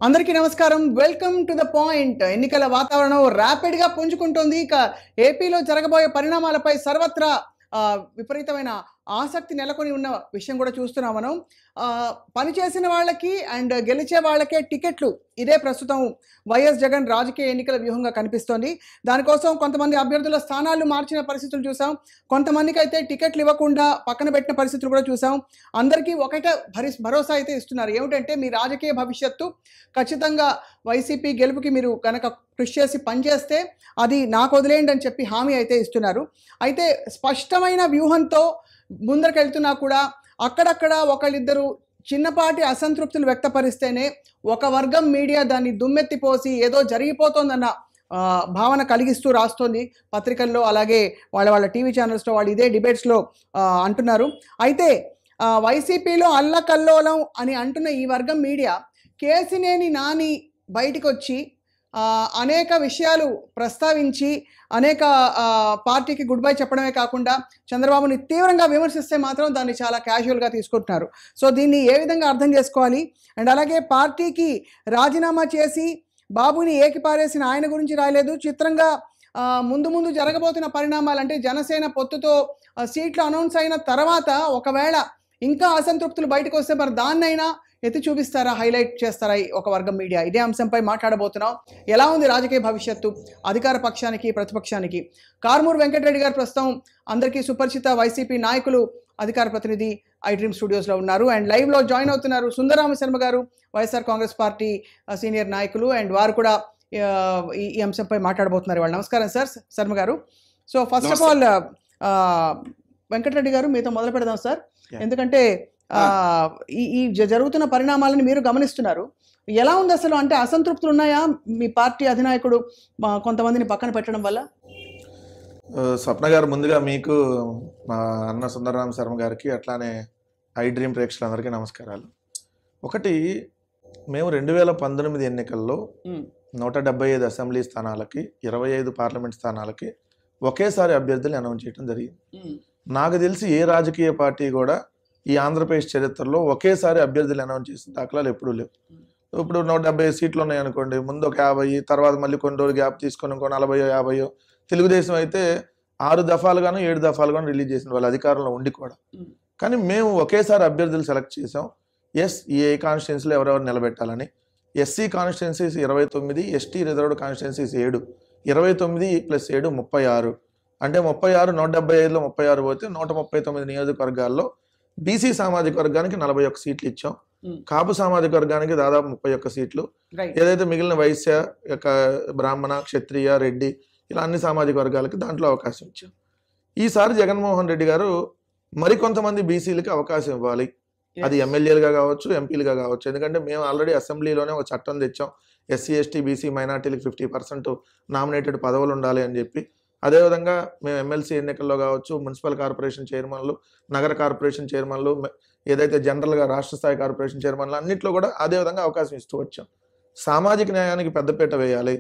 అందరికీ నమస్కారం. Welcome to the point. ఎన్నికల వాతావరణం ర్యాపిడ్ గా పుంజుకుంటోంది. ఇక ఏపీలో జరగబోయే పరిణామాలపై సర్వత్రా విపరీతమైన ఆసక్తి నెలకొని ఉన్న విషయం కూడా చూస్తున్నాం మనం. పనిచేసిన వాళ్ళకి అండ్ గెలిచే వాళ్ళకే టికెట్లు, ఇదే ప్రస్తుతం వైఎస్ జగన్ రాజకీయ ఎన్నికల వ్యూహంగా కనిపిస్తోంది. దానికోసం కొంతమంది అభ్యర్థుల స్థానాలు మార్చిన పరిస్థితులు చూసాం. కొంతమందికి అయితే టికెట్లు ఇవ్వకుండా పక్కన పెట్టిన పరిస్థితులు కూడా చూసాం. అందరికీ ఒకటే భరోసా అయితే ఇస్తున్నారు. ఏమిటంటే మీ రాజకీయ భవిష్యత్తు ఖచ్చితంగా వైసీపీ గెలుపుకి మీరు కనుక కృషి చేసి పనిచేస్తే అది నాకు వదిలేయండి అని చెప్పి హామీ అయితే ఇస్తున్నారు. అయితే స్పష్టమైన వ్యూహంతో ముందరకెళ్తున్నా కూడా అక్కడక్కడ ఒకళ్ళిద్దరు చిన్నపాటి అసంతృప్తులు వ్యక్తపరిస్తేనే ఒక వర్గం మీడియా దాన్ని దుమ్మెత్తిపోసి ఏదో జరిగిపోతోందన్న భావన కలిగిస్తూ రాస్తోంది పత్రికల్లో, అలాగే వాళ్ళ టీవీ ఛానల్స్లో వాళ్ళు ఇదే డిబేట్స్లో అంటున్నారు. అయితే వైసీపీలో అల్లకల్లోలం అని అంటున్న ఈ వర్గం మీడియా కేసినేని నాని బయటికి వచ్చి అనేక విషయాలు ప్రస్తావించి అనేక పార్టీకి గుడ్ బై చెప్పడమే కాకుండా చంద్రబాబుని తీవ్రంగా విమర్శిస్తే మాత్రం దాన్ని చాలా క్యాజువల్గా తీసుకుంటున్నారు. సో దీన్ని ఏ విధంగా అర్థం చేసుకోవాలి? అండ్ అలాగే పార్టీకి రాజీనామా చేసి బాబుని ఏకిపారేసిన ఆయన గురించి రాయలేదు. చిత్రంగా ముందు జరగబోతున్న పరిణామాలు అంటే జనసేన పొత్తుతో సీట్లు అనౌన్స్ అయిన తర్వాత ఒకవేళ ఇంకా అసంతృప్తులు బయటకు వస్తే మరి దాన్నైనా ఎత్తి చూపిస్తారా, హైలైట్ చేస్తారా ఒక వర్గం మీడియా? ఇదే అంశంపై మాట్లాడబోతున్నాం. ఎలా ఉంది రాజకీయ భవిష్యత్తు అధికార పక్షానికి, ప్రతిపక్షానికి? కారుమూరి వెంకటరెడ్డి గారు ప్రస్తుతం అందరికీ సుపరిచిత వైసీపీ నాయకులు, అధికార ప్రతినిధి ఐ డ్రీమ్ స్టూడియోస్లో ఉన్నారు. అండ్ లైవ్లో జాయిన్ అవుతున్నారు సుందరరామ శర్మ గారు, వైఎస్ఆర్ కాంగ్రెస్ పార్టీ సీనియర్ నాయకులు. అండ్ వారు కూడా ఈ అంశంపై మాట్లాడబోతున్నారు. వాళ్ళు నమస్కారం sir, Sharma garu. So first of all Venkatareddy garu మీతో మొదలు పెడదాం సార్. ఎందుకంటే ఈ జరుగుతున్న పరిణామాలను మీరు గమనిస్తున్నారు. ఎలా ఉంది అసలు? అంటే అసంతృప్తులు ఉన్నాయా మీ పార్టీ అధినాయకుడు కొంతమందిని పక్కన పెట్టడం వల్ల? స్వప్న గారు, ముందుగా మీకు, మా అన్న సుందరరామ శర్మ గారికి, అట్లానే ఐ డ్రీమ్ ప్రేక్షకులందరికీ నమస్కారాలు. ఒకటి, మేము 2019 ఎన్నికల్లో 175 అసెంబ్లీ స్థానాలకి, 25 పార్లమెంట్ స్థానాలకి ఒకేసారి అభ్యర్థులు అనౌన్స్ చేయడం జరిగింది. నాకు తెలిసి ఏ రాజకీయ పార్టీ కూడా ఈ ఆంధ్రప్రదేశ్ చరిత్రలో ఒకేసారి అభ్యర్థులు అనౌన్స్ చేసిన దాఖలాలు ఎప్పుడూ లేవు. ఇప్పుడు 170 సీట్లు ఉన్నాయనుకోండి, ముందు ఒక 50, తర్వాత మళ్ళీ కొన్ని రోజులు గ్యాప్ తీసుకొని ఇంకో 40, 50. తెలుగుదేశం అయితే 6 దఫాలుగాను 7 దఫాలుగాను రిలీజ్ చేసిన వాళ్ళు అధికారంలో ఉండి కూడా. కానీ మేము ఒకేసారి అభ్యర్థులు సెలెక్ట్ చేసాం. ఏ కాన్స్టిట్యున్సీలో ఎవరెవరు నిలబెట్టాలని. SC constituencies 29, ST reserved constituencies 7, 29 + 7 36. అంటే 36, 175లో 36 పోతే 139 నియోజకవర్గాల్లో బీసీ సామాజిక వర్గానికి 41 సీట్లు ఇచ్చాం. కాపు సామాజిక వర్గానికి దాదాపు 31 సీట్లు. ఏదైతే మిగిలిన వైశ్య, బ్రాహ్మణ, క్షత్రియ, రెడ్డి ఇలా అన్ని సామాజిక వర్గాలకి దాంట్లో అవకాశం ఇచ్చాం. ఈసారి జగన్మోహన్ రెడ్డి గారు మరికొంతమంది బీసీలకి అవకాశం ఇవ్వాలి. అది ఎమ్మెల్యేలుగా కావచ్చు, ఎంపీలుగా కావచ్చు. ఎందుకంటే మేము ఆల్రెడీ అసెంబ్లీలోనే ఒక చట్టం తెచ్చాం, ఎస్సీ, ఎస్టీ, బీసీ మైనార్టీలకు 50% నామినేటెడ్ పదవులు ఉండాలి అని చెప్పి. అదేవిధంగా మేము ఎమ్మెల్సీ ఎన్నికల్లో కావచ్చు, మున్సిపల్ కార్పొరేషన్ చైర్మన్లు, నగర కార్పొరేషన్ చైర్మన్లు, ఏదైతే జనరల్గా రాష్ట్ర స్థాయి కార్పొరేషన్ చైర్మన్లు అన్నింటిలో కూడా అదేవిధంగా అవకాశం ఇస్తూ వచ్చాం. సామాజిక న్యాయానికి పెద్దపీట వేయాలి.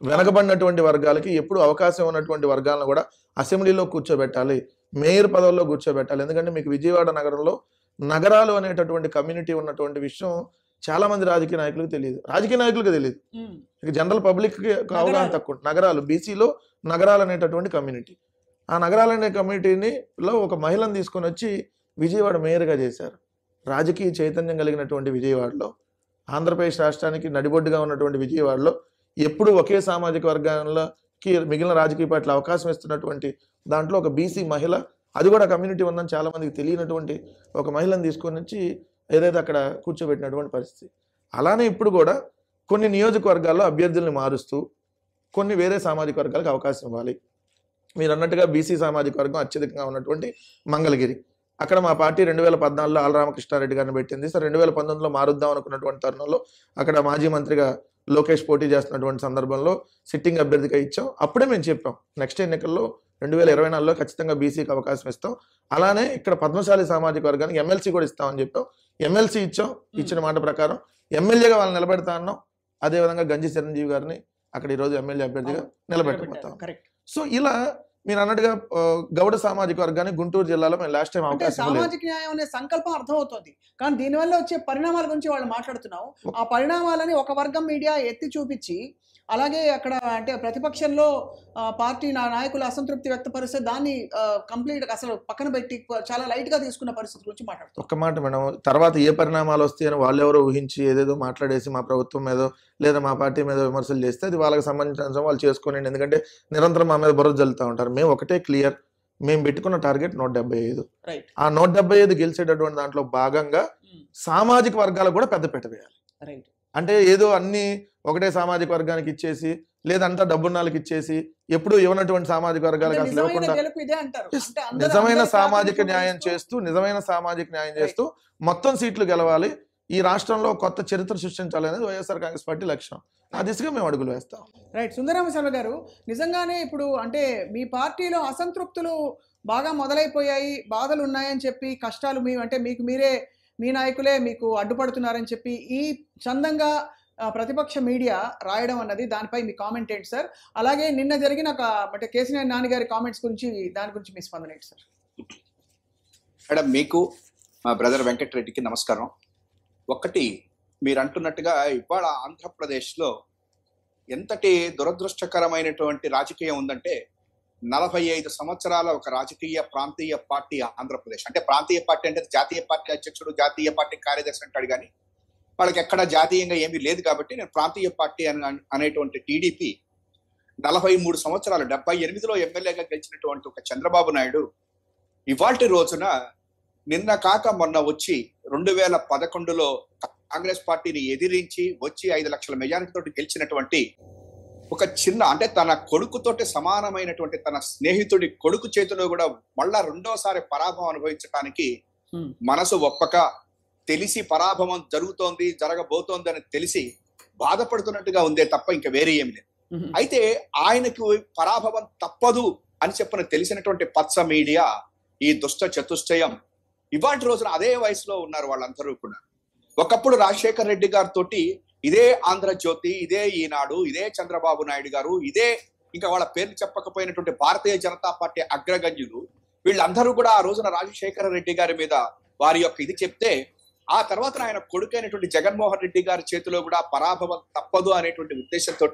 వెనకబడినటువంటి వర్గాలకి ఎప్పుడు అవకాశం ఉన్నటువంటి వర్గాలను కూడా అసెంబ్లీలో కూర్చోబెట్టాలి, మేయర్ పదవుల్లో కూర్చోబెట్టాలి. ఎందుకంటే మీకు విజయవాడ నగరంలో నగరాలు అనేటటువంటి కమ్యూనిటీ ఉన్నటువంటి విషయం చాలా మంది రాజకీయ నాయకులకు తెలియదు, రాజకీయ నాయకులకు తెలియదు, జనరల్ పబ్లిక్కి అవగాహన తక్కువ. నగరాలు, బీసీలో నగరాలు అనేటటువంటి కమ్యూనిటీ. ఆ నగరాలు అనే కమ్యూనిటీలో ఒక మహిళను తీసుకొని వచ్చి విజయవాడ మేయర్గా చేశారు. రాజకీయ చైతన్యం కలిగినటువంటి విజయవాడలో, ఆంధ్రప్రదేశ్ రాష్ట్రానికి నడిబొడ్డుగా ఉన్నటువంటి విజయవాడలో ఎప్పుడు ఒకే సామాజిక వర్గాలకి మిగిలిన రాజకీయ పార్టీలు అవకాశం ఇస్తున్నటువంటి దాంట్లో ఒక బీసీ మహిళ, అది కూడా కమ్యూనిటీ ఉందని చాలా మందికి తెలియనటువంటి ఒక మహిళను తీసుకొని వచ్చి ఏదైతే అక్కడ కూర్చోబెట్టినటువంటి పరిస్థితి. అలానే ఇప్పుడు కూడా కొన్ని నియోజకవర్గాల్లో అభ్యర్థుల్ని మారుస్తూ కొన్ని వేరే సామాజిక వర్గాలకు అవకాశం ఇవ్వాలి. మీరు అన్నట్టుగా బీసీ సామాజిక వర్గం అత్యధికంగా ఉన్నటువంటి మంగళగిరి, అక్కడ మా పార్టీ 2014లో ఆలరామకృష్ణారెడ్డి గారిని పెట్టింది. సార్ 2019లో మారుద్దాం అనుకున్నటువంటి తరుణంలో అక్కడ మాజీ మంత్రిగా లోకేష్ పోటీ చేస్తున్నటువంటి సందర్భంలో సిట్టింగ్ అభ్యర్థిగా ఇచ్చాం. అప్పుడే మేము చెప్పాం నెక్స్ట్ ఎన్నికల్లో 2024లో ఖచ్చితంగా బీసీకి అవకాశం ఇస్తాం. అలానే ఇక్కడ పద్మశాలి సామాజిక వర్గానికి ఎమ్మెల్సీ కూడా ఇస్తామని చెప్పాం. ఎమ్మెల్సీ ఇచ్చాం, ఇచ్చిన మాట ప్రకారం ఎమ్మెల్యేగా వాళ్ళని నిలబెడతా అన్నాం. అదేవిధంగా గంజి చిరంజీవి గారిని అక్కడ ఈరోజు ఎమ్మెల్యే అభ్యర్థిగా నిలబెట్టబోతాం. సో ఇలా మీరు అన్నట్టుగా గౌడ సామాజిక వర్గాన్ని గుంటూరు జిల్లాలో మేము లాస్ట్ టైం అంటే అవకాశం లేదు. సామాజిక న్యాయం అనే సంకల్పం అర్థమవుతోంది. కానీ దీనివల్ల వచ్చే పరిణామాల గురించి వాళ్ళు మాట్లాడుతున్నాం. ఆ పరిణామాలని ఒక వర్గం మీడియా ఎత్తి చూపించి, అలాగే అక్కడ అంటే ప్రతిపక్షంలో పార్టీ నాయకులు అసంతృప్తి వ్యక్తపరిస్తే దాన్ని కంప్లీట్‌గా అసలు పక్కన పెట్టి చాలా లైట్‌గా తీసుకున్న పరిస్థితి గురించి మాట్లాడుతున్నాం. ఒక్క మాట మేడం, తర్వాత ఏ పరిణామాలు వస్తాయని వాళ్ళెవరో ఊహించి ఏదేదో మాట్లాడేసి మా ప్రభుత్వం మీదో లేదా మా పార్టీ మీద విమర్శలు చేస్తే అది వాళ్ళకి సంబంధించిన అంశం, వాళ్ళు చేసుకోనండి. ఎందుకంటే నిరంతరం మా మీద బురద జల్లుతూ ఉంటారు. మేము ఒకటే క్లియర్, మేము పెట్టుకున్న టార్గెట్ 175. రైట్. ఆ 175 గెలిచేటటువంటి దాంట్లో భాగంగా సామాజిక వర్గాలకు కూడా పెద్దపీట వేయాలి. రైట్. అంటే ఏదో అన్ని ఒకటే సామాజిక వర్గానికి ఇచ్చేసి లేదంతా డబ్బున్నాళ్ళకి ఇచ్చేసి ఎప్పుడు ఇవ్వనటువంటి సామాజిక వర్గాలకు అసలు ఇవ్వకుండా నిజమైన సామాజిక న్యాయం చేస్తూ మొత్తం సీట్లు గెలవాలి, ఈ రాష్ట్రంలో కొత్త చరిత్ర సృష్టించాలనేది వైఎస్ఆర్ కాంగ్రెస్ పార్టీ లక్ష్యం. ఆ దిశగా మేము అడుగులు వేస్తాం. రైట్. సుందరరామ శర్మ గారు, నిజంగానే ఇప్పుడు అంటే మీ పార్టీలో అసంతృప్తులు బాగా మొదలైపోయాయి, బాధలు ఉన్నాయని చెప్పి, కష్టాలు అంటే మీకు మీరే, మీ నాయకులే మీకు అడ్డుపడుతున్నారని చెప్పి ఈ చందంగా ప్రతిపక్ష మీడియా రాయడం అన్నది, దానిపై మీ కామెంట్ ఏంటి సార్? అలాగే నిన్న జరిగిన అంటే కేసీఆర్ నాని గారి కామెంట్స్ గురించి, దాని గురించి మీ స్పందన ఏంటి సార్? మేడం, మీకు మా బ్రదర్ వెంకటరెడ్డికి నమస్కారం. ఒకటి, మీరు అంటున్నట్టుగా ఇవాళ ఆంధ్రప్రదేశ్లో ఎంతటి దురదృష్టకరమైనటువంటి రాజకీయం ఉందంటే, 45 సంవత్సరాల ఒక రాజకీయ ప్రాంతీయ పార్టీ ఆంధ్రప్రదేశ్. అంటే ప్రాంతీయ పార్టీ అంటే జాతీయ పార్టీ అధ్యక్షుడు, జాతీయ పార్టీ కార్యదర్శి అంటాడు, కానీ వాళ్ళకి ఎక్కడ జాతీయంగా ఏమీ లేదు. కాబట్టి నేను ప్రాంతీయ పార్టీ అనేటువంటి టీడీపీ 43 సంవత్సరాలు 78లో ఎమ్మెల్యేగా గెలిచినటువంటి ఒక చంద్రబాబు నాయుడు ఇవాల్టి రోజున నిన్న కాక మొన్న వచ్చి 2011లో కాంగ్రెస్ పార్టీని ఎదిరించి వచ్చి 5 లక్షల మెజారిటీ తోటి గెలిచినటువంటి ఒక చిన్న, అంటే తన కొడుకుతోటి సమానమైనటువంటి తన స్నేహితుడి కొడుకు చేతిలో కూడా మళ్ళా రెండోసారి పరాభవం అనుభవించడానికి మనసు ఒప్పక, తెలిసి పరాభవం జరగబోతోంది అని తెలిసి బాధపడుతున్నట్టుగా ఉందే తప్ప ఇంకా వేరే ఏమి లేదు. అయితే ఆయనకు పరాభవం తప్పదు అని చెప్పని తెలిసినటువంటి పచ్చ మీడియా, ఈ దుష్ట చతుష్టయం ఇవాటి రోజున అదే వయసులో ఉన్నారు వాళ్ళందరూ కూడా. ఒకప్పుడు రాజశేఖర్ రెడ్డి గారితో ఇదే ఆంధ్రజ్యోతి, ఇదే ఈనాడు, ఇదే చంద్రబాబు నాయుడు గారు, ఇదే ఇంకా వాళ్ళ పేర్లు చెప్పకపోయినటువంటి భారతీయ జనతా పార్టీ అగ్రగణ్యులు, వీళ్ళందరూ కూడా ఆ రోజున రాజశేఖర రెడ్డి గారి మీద వారి యొక్క ఇది చెప్తే, ఆ తర్వాత ఆయన కొడుకైనటువంటి జగన్మోహన్ రెడ్డి గారి చేతిలో కూడా పరాభవం తప్పదు అనేటువంటి ఉద్దేశంతో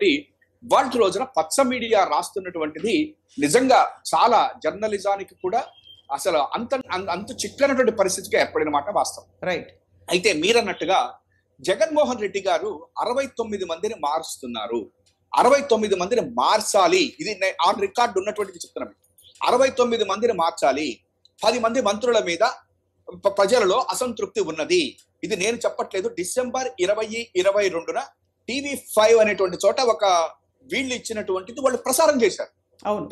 వాళ్ళ రోజున పచ్చ మీడియా రాస్తున్నటువంటిది నిజంగా చాలా జర్నలిజానికి కూడా అసలు అంత చిక్కనటువంటి పరిస్థితికి ఏర్పడిన మాట వాస్తవం. రైట్. అయితే మీరన్నట్టుగా జగన్మోహన్ రెడ్డి గారు 69 మందిని మారుస్తున్నారు. 69 మందిని మార్చాలి, ఇది ఆన్ రికార్డు ఉన్నటువంటిది చెప్తున్నాం. 69 మందిని మార్చాలి. 10 మంది మంత్రుల మీద ప్రజలలో అసంతృప్తి ఉన్నది. ఇది నేను చెప్పట్లేదు. డిసెంబర్ 2022న TV5 అనేటువంటి చోట ఒక వీళ్ళు ఇచ్చినటువంటిది వాళ్ళు ప్రసారం చేశారు.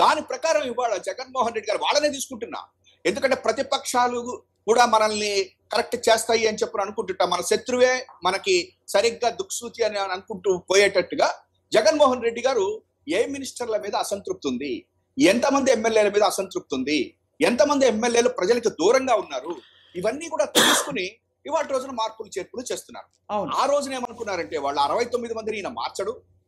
దాని ప్రకారం ఇవాళ జగన్మోహన్ రెడ్డి గారు వాళ్ళనే తీసుకుంటున్నా. ఎందుకంటే ప్రతిపక్షాలు కూడా మనల్ని కరెక్ట్ చేస్తాయి అని చెప్పి అనుకుంటుంటాం. మన శత్రువే మనకి సరిగ్గా దుక్సూచి అని అనుకుంటూ పోయేటట్టుగా జగన్మోహన్ రెడ్డి గారు ఏ మినిస్టర్ల మీద అసంతృప్తి ఉంది, ఎంతమంది ఎమ్మెల్యేల మీద అసంతృప్తి ఉంది, ఎంతమంది ఎమ్మెల్యేలు ప్రజలకు దూరంగా ఉన్నారు, ఇవన్నీ కూడా తెలుసుకుని ఇవాళ రోజున మార్పులు చేర్పులు చేస్తున్నారు. ఆ రోజున ఏమనుకున్నారంటే వాళ్ళు 69 మందిని ఈయన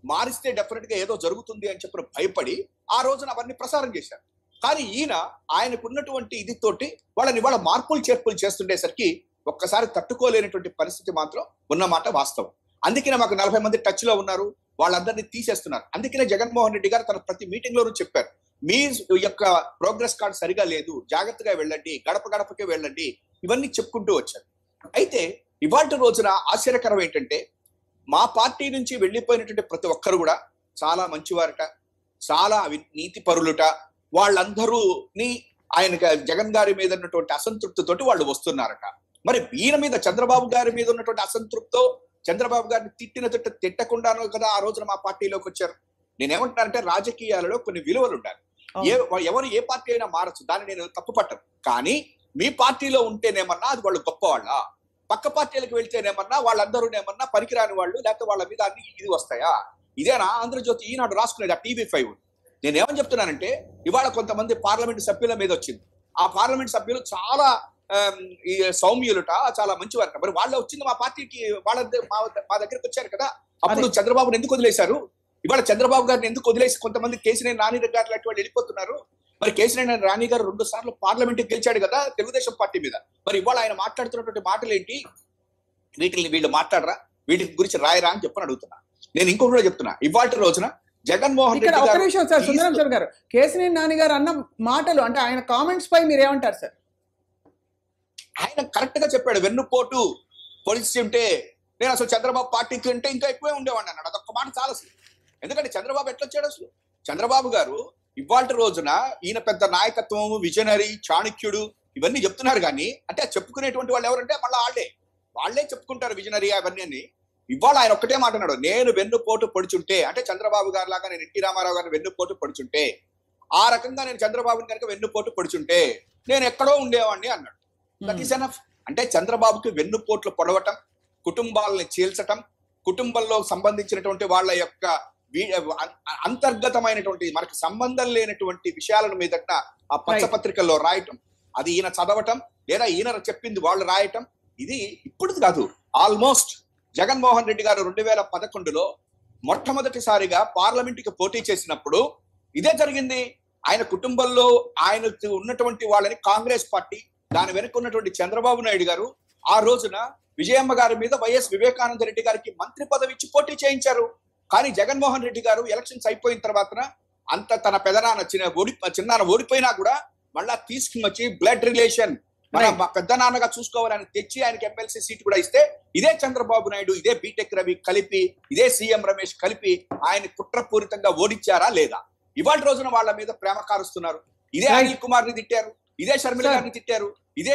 మారిస్తే డెఫినెట్ గా ఏదో జరుగుతుంది అని చెప్పి భయపడి ఆ రోజున అవన్నీ ప్రసారం చేశారు. కానీ ఈయన ఆయనకున్నటువంటి ఇది తోటి వాళ్ళని వాళ్ళ మార్పులు చేర్పులు చేస్తుండేసరికి ఒక్కసారి తట్టుకోలేనటువంటి పరిస్థితి మాత్రం ఉన్నమాట వాస్తవం. అందుకనే మాకు 40 మంది టచ్ లో ఉన్నారు, వాళ్ళందరినీ తీసేస్తున్నారు. అందుకనే జగన్మోహన్ రెడ్డి గారు తన ప్రతి మీటింగ్ లోనూ చెప్పారు, మీ యొక్క ప్రోగ్రెస్ కార్డు సరిగా లేదు, జాగ్రత్తగా వెళ్ళండి, గడప గడపకే వెళ్ళండి, ఇవన్నీ చెప్పుకుంటూ వచ్చారు. అయితే ఇవాళ రోజున ఆశ్చర్యకరం ఏంటంటే, మా పార్టీ నుంచి వెళ్ళిపోయినటువంటి ప్రతి ఒక్కరు కూడా చాలా మంచివారట, చాలా నీతి పరులుట, వాళ్ళందరూని ఆయన జగన్ గారి మీద ఉన్నటువంటి అసంతృప్తితోటి వాళ్ళు వస్తున్నారట. మరి ఈయన మీద చంద్రబాబు గారి మీద ఉన్నటువంటి అసంతృప్తితో చంద్రబాబు గారిని తిట్టకుండానో కదా ఆ రోజున మా పార్టీలోకి వచ్చారు. నేనేమంటానంటే రాజకీయాలలో కొన్ని విలువలు ఉండాలి. ఎవరు ఏ పార్టీ అయినా మారచ్చు, దాన్ని నేను తప్పు పట్టను. కానీ మీ పార్టీలో ఉంటేనేమన్నా అది వాళ్ళు గొప్పవాళ్ళ, పక్క పార్టీలకు వెళ్తేనేమన్నా వాళ్ళందరూనేమన్నా పనికిరాని వాళ్ళు, లేకపోతే వాళ్ళ మీద అన్ని ఇది వస్తాయా? ఇదేనా ఆంధ్రజ్యోతి ఈనాడు రాసుకునేది ఆ TV5? నేనేమని చెప్తున్నానంటే, ఇవాళ కొంతమంది పార్లమెంట్ సభ్యుల మీద వచ్చింది. ఆ పార్లమెంట్ సభ్యులు చాలా సౌమ్యులుట, చాలా మంచివారట. మరి వాళ్ళు వచ్చింది మా పార్టీకి, మా దగ్గరికి వచ్చారు కదా. అప్పుడు చంద్రబాబుని ఎందుకు వదిలేశారు? ఇవాళ చంద్రబాబు గారిని ఎందుకు వదిలేసి కొంతమంది కేసీఆర్ నాని గారు లాంటి వాళ్ళు వెళ్ళిపోతున్నారు? మరి కేసీఆర్ రాణి గారు 2 సార్లు పార్లమెంట్ గెలిచాడు కదా తెలుగుదేశం పార్టీ మీద. మరి ఇవాళ ఆయన మాట్లాడుతున్నటువంటి మాటలు ఏంటి? వీళ్ళు మాట్లాడరా, వీటి గురించి రాయరా అని చెప్పని అడుగుతున్నా. నేను ఇంకొకటి కూడా చెప్తున్నా, ఇవాళ రోజున జగన్మోహన్ ఇక్కడ రెడ్డి ఒక్క గారు నిమిషం సార్, సుందరం సార్ గారు, కేసినేని నాని గారు అన్న మాటలు అంటే ఆయన కామెంట్స్ పై మీరు ఏమంటారు సార్? ఆయన కరెక్ట్ గా చెప్పాడు, వెన్నుపోటు పొడిచి ఉంటే నేను అసలు చంద్రబాబు పార్టీకి అంటే ఇంకా ఎక్కువే ఉండేవాడిని అన్నాడు. అదొక్క మాట చాలు అసలు. ఎందుకంటే చంద్రబాబు ఎట్లా వచ్చాడు అసలు? చంద్రబాబు గారు ఇవాళ రోజున ఈయన పెద్ద నాయకత్వం, విజనరీ, చాణక్యుడు ఇవన్నీ చెప్తున్నారు కానీ అంటే చెప్పుకునేటువంటి వాళ్ళు ఎవరంటే మళ్ళీ వాళ్ళే చెప్పుకుంటారు విజనరీ అవన్నీ అని. ఇవాళ ఆయన ఒక్కటే మాట అన్నాడు, నేను వెన్నుపోటు పొడిచుంటే అంటే చంద్రబాబు గారి లాగా నేను ఎన్టీ రామారావు గారిని వెన్నుపోటు పొడిచుంటే, ఆ రకంగా నేను చంద్రబాబుని కనుక వెన్నుపోటు పొడిచుంటే నేను ఎక్కడో ఉండేవాడిని అన్నాడు. That is enough. అంటే చంద్రబాబుకి వెన్నుపోట్లు పొడవటం, కుటుంబాలని చీల్చటం, కుటుంబంలో సంబంధించినటువంటి వాళ్ళ యొక్క అంతర్గతమైనటువంటి మనకు సంబంధం లేనటువంటి విషయాలను మీద ఆ పత్రికల్లో రాయటం, అది ఈయన చదవటం లేదా ఈయన చెప్పింది వాళ్ళు రాయటం, ఇది ఇప్పుడు కాదు. ఆల్మోస్ట్ జగన్మోహన్ రెడ్డి గారు 2011లో మొట్టమొదటిసారిగా పార్లమెంటుకి పోటీ చేసినప్పుడు ఇదే జరిగింది. ఆయన కుటుంబంలో ఆయనకు ఉన్నటువంటి వాళ్ళని కాంగ్రెస్ పార్టీ, దాని వెనుక ఉన్నటువంటి చంద్రబాబు నాయుడు గారు ఆ రోజున విజయమ్మ గారి మీద వైఎస్ వివేకానంద రెడ్డి గారికి మంత్రి పదవి ఇచ్చి పోటీ చేయించారు. కానీ జగన్మోహన్ రెడ్డి గారు ఎలక్షన్స్ అయిపోయిన తర్వాత అంత తన పెదనాన్న చిన్నాన్న ఓడిపోయినా కూడా మళ్ళా తీసుకుని వచ్చి బ్లడ్ రిలేషన్ మన పెద్ద నాన్నగా చూసుకోవాలని తెచ్చి ఆయనకి ఎమ్మెల్సీ సీట్ కూడా ఇస్తే ఇదే చంద్రబాబు నాయుడు, ఇదే బీటెక్ రవి కలిపి, ఇదే సీఎం రమేష్ కలిపి ఆయన కుట్రపూరితంగా ఓడించారా లేదా? ఇవాళ రోజున వాళ్ళ మీద ప్రేమ కారుస్తున్నారు. ఇదే అనిల్ కుమార్ ని తిట్టారు, ఇదే షర్మిల గారిని తిట్టారు, ఇదే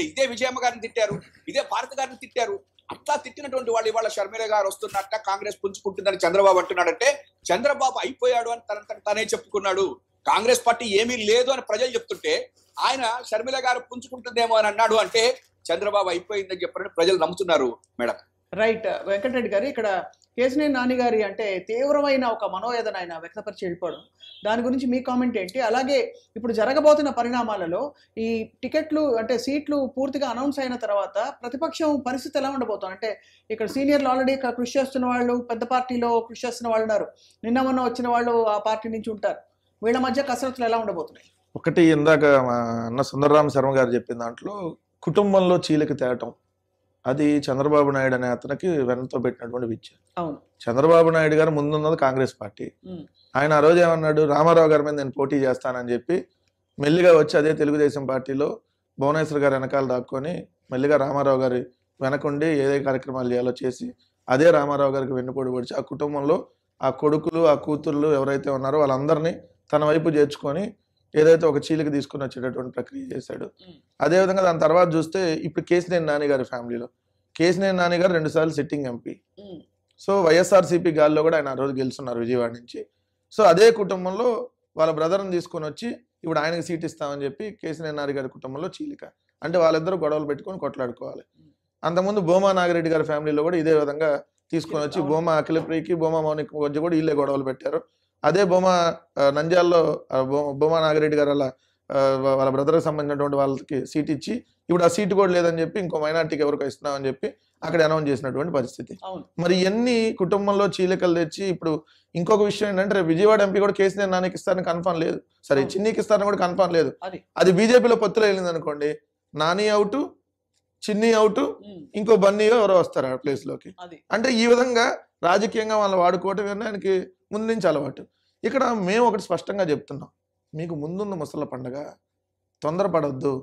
ఇదే విజయమ్మ గారిని తిట్టారు, ఇదే భారత గారిని తిట్టారు. అట్లా తిట్టినటువంటి వాళ్ళు ఇవాళ షర్మిల గారు వస్తున్నట్ట కాంగ్రెస్ పుంజుకుంటుందని చంద్రబాబు అంటున్నాడంటే చంద్రబాబు అయిపోయాడు అని తనే చెప్పుకున్నాడు. కాంగ్రెస్ పార్టీ ఏమీ లేదు అని ప్రజలు చెప్తుంటే ఆయన షర్మిల గారు పుంజుకుంటుందేమో అని అన్నాడు అంటే చంద్రబాబు అయిపోయిందని చెప్పారని ప్రజలు నమ్ముతున్నారు మేడం. రైట్ వెంకటరెడ్డి గారు, ఇక్కడ కేసినేని నాని గారి అంటే తీవ్రమైన ఒక మనోవేదన ఆయన వ్యక్తపరిచి వెళ్ళిపోవడం, దాని గురించి మీ కామెంట్ ఏంటి? అలాగే ఇప్పుడు జరగబోతున్న పరిణామాలలో ఈ టికెట్లు అంటే సీట్లు పూర్తిగా అనౌన్స్ అయిన తర్వాత ప్రతిపక్షం పరిస్థితి ఎలా ఉండబోతుంది? అంటే ఇక్కడ సీనియర్లు ఆల్రెడీ కృషి చేస్తున్న వాళ్ళు, పెద్ద పార్టీలో కృషి చేస్తున్న వాళ్ళు ఉన్నారు, నిన్న మొన్న వచ్చిన వాళ్ళు ఆ పార్టీ నుంచి ఉంటారు, వీళ్ళ మధ్య కసరత్తులు ఎలా ఉండబోతున్నాయి? ఒకటి, ఇందాక మా అన్న సుందరరామ శర్మ గారు చెప్పిన దాంట్లో కుటుంబంలో చీలిక తేటం, అది చంద్రబాబు నాయుడు అనే అతనికి వెనతో పెట్టినటువంటి విద్య. చంద్రబాబు నాయుడు గారు ముందున్నది కాంగ్రెస్ పార్టీ. ఆయన ఆ రోజు ఏమన్నాడు, రామారావు గారి మీద నేను పోటీ చేస్తానని చెప్పి మెల్లిగా వచ్చి అదే తెలుగుదేశం పార్టీలో భువనేశ్వర్ గారు వెనకాల దాక్కొని మెల్లిగా రామారావు గారి వెనకుండి ఏదే కార్యక్రమాలు చేయాలో చేసి అదే రామారావు గారికి వెన్నుపోటు పొడిచి ఆ కుటుంబంలో ఆ కొడుకులు ఆ కూతుర్లు ఎవరైతే ఉన్నారో వాళ్ళందరినీ తన వైపు చేర్చుకొని ఏదైతే ఒక చీలిక తీసుకుని వచ్చేటటువంటి ప్రక్రియ చేశాడు. అదేవిధంగా దాని తర్వాత చూస్తే ఇప్పుడు కేసినేని నాని గారి ఫ్యామిలీలో కేసినేని నాని గారు 2 సార్లు సిట్టింగ్ ఎంపీ. సో వైఎస్ఆర్సీపీ గాల్లో కూడా ఆయన ఆ రోజు గెలుస్తున్నారు విజయవాడ నుంచి. సో అదే కుటుంబంలో వాళ్ళ బ్రదర్ని తీసుకొని వచ్చి ఇప్పుడు ఆయనకి సీట్ ఇస్తామని చెప్పి కేసినేని నాని గారి కుటుంబంలో చీలిక. అంటే వాళ్ళిద్దరూ గొడవలు పెట్టుకొని కొట్లాడుకోవాలి. అంతకుముందు భూమా నాగిరెడ్డి గారి ఫ్యామిలీలో కూడా ఇదే విధంగా తీసుకొని వచ్చి భూమా అఖిలప్రియకి భూమా మౌనిక మధ్య కూడా వీళ్ళే గొడవలు పెట్టారు. అదే భూమా నంద్యాలలో భూమా నాగిరెడ్డి గారు వాళ్ళ బ్రదర్కి సంబంధించినటువంటి వాళ్ళకి సీట్ ఇచ్చి ఇప్పుడు ఆ సీటు కూడా లేదని చెప్పి ఇంకో మైనార్టీకి ఎవరికి ఇస్తున్నామని చెప్పి అక్కడ అనౌన్స్ చేసినటువంటి పరిస్థితి. మరి ఎన్ని కుటుంబంలో చీలికలు తెచ్చి ఇప్పుడు ఇంకొక విషయం ఏంటంటే విజయవాడ ఎంపీ కూడా కేసీఆర్ నానికి ఇస్తారని కన్ఫర్మ్ లేదు, సరే చిన్నీకి ఇస్తారని కూడా కన్ఫర్మ్ లేదు. అది బీజేపీలో పొత్తులో వెళ్ళింది అనుకోండి, నాని అవుట్, చిన్ని అవుట్, ఇంకో బన్నీయో ఎవరో వస్తారు ఆ ప్లేస్ లోకి. అంటే ఈ విధంగా రాజకీయంగా వాళ్ళు వాడుకోవటం ఆయనకి ముందు నుంచి అలవాటు. ఇక్కడ మేము ఒకటి స్పష్టంగా చెప్తున్నాం, మీకు ముందున్న ముసళ్ళ పండుగ, తొందరపడొద్దు.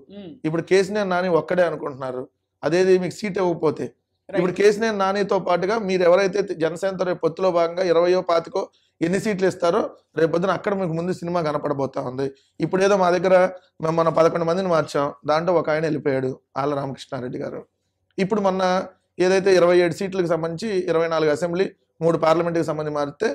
ఇప్పుడు కేసీఆర్ నాని ఒక్కడే అనుకుంటున్నారు, అదేది మీకు సీట్ ఇవ్వకపోతే ఇప్పుడు కేసీఆర్ నానితో పాటుగా మీరు ఎవరైతే జనసేనతో రేపు పొత్తులో భాగంగా 20 25 ఎన్ని సీట్లు ఇస్తారో రేపొద్దున అక్కడ మీకు ముందు సినిమా కనపడబోతా ఉంది. ఇప్పుడు ఏదో మా దగ్గర మేము మన 11 మందిని మార్చాం, దాంట్లో ఒక ఆయన వెళ్ళిపోయాడు, ఆళ్ళ రామకృష్ణారెడ్డి గారు. ఇప్పుడు మొన్న ఏదైతే 27 సీట్లకు సంబంధించి 24 అసెంబ్లీ 3 పార్లమెంట్కి సంబంధించి మారితే